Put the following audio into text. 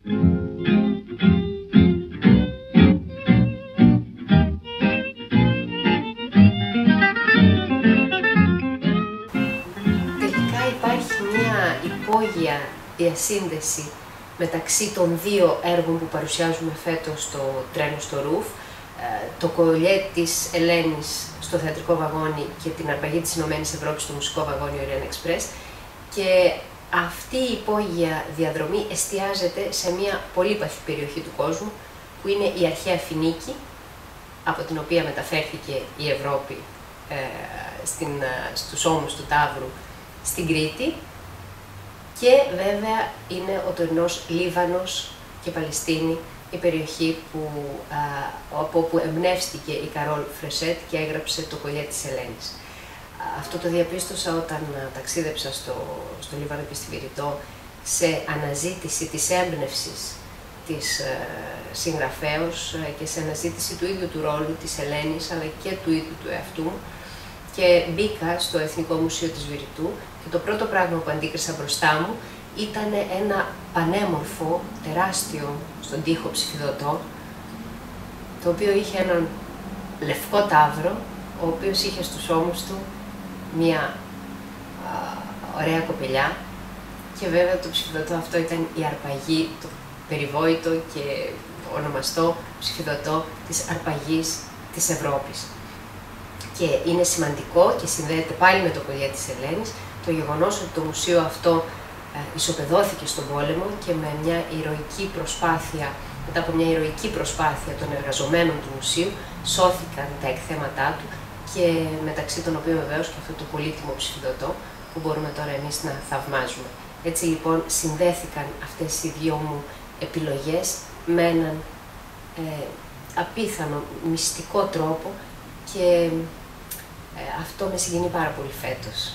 Τελικά υπάρχει μια υπόγεια διασύνδεση μεταξύ των δύο έργων που παρουσιάζουμε φέτος στο Τρένο στο Ρουφ, το κολλιέ της Ελένης στο θεατρικό βαγόνι και την αρπαγή της Ηνωμένης Ευρώπης στο μουσικό βαγόνι Orient Express, και αυτή η υπόγεια διαδρομή εστιάζεται σε μια πολύπαθη περιοχή του κόσμου που είναι η αρχαία Φινίκη, από την οποία μεταφέρθηκε η Ευρώπη στους ώμους του Ταύρου στην Κρήτη, και βέβαια είναι ο τωρινός Λίβανος και Παλαιστίνη, η περιοχή από όπου εμπνεύστηκε η Καρόλ Φρεσέτ και έγραψε το κολλιέ της Ελένης. Αυτό το διαπίστωσα όταν ταξίδεψα στο Λίβανο και στη Βηρητό, σε αναζήτηση της έμπνευσης της συγγραφέως και σε αναζήτηση του ίδιου του ρόλου της Ελένης, αλλά και του ίδιου του εαυτού μου, και μπήκα στο Εθνικό Μουσείο της Βηρητού και το πρώτο πράγμα που αντίκρισα μπροστά μου ήταν ένα πανέμορφο, τεράστιο, στον τοίχο ψηφιδωτό, το οποίο είχε έναν λευκό ταύρο, ο οποίος είχε στους ώμους του μία ωραία κοπελιά, και βέβαια το ψηφιδωτό αυτό ήταν η αρπαγή, το περιβόητο και ονομαστό ψηφιδωτό της αρπαγής της Ευρώπης. Και είναι σημαντικό και συνδέεται πάλι με το κολλιέ της Ελένης το γεγονός ότι το μουσείο αυτό ισοπεδώθηκε στον πόλεμο και με μια ηρωική προσπάθεια, μετά από μια ηρωική προσπάθεια των εργαζομένων του μουσείου, σώθηκαν τα εκθέματά του, και μεταξύ των οποίων βεβαίως και αυτό το πολύτιμο ψηφιδωτό που μπορούμε τώρα εμείς να θαυμάζουμε. Έτσι λοιπόν συνδέθηκαν αυτές οι δύο μου επιλογές με έναν απίθανο μυστικό τρόπο, και αυτό με συγκινεί πάρα πολύ φέτος.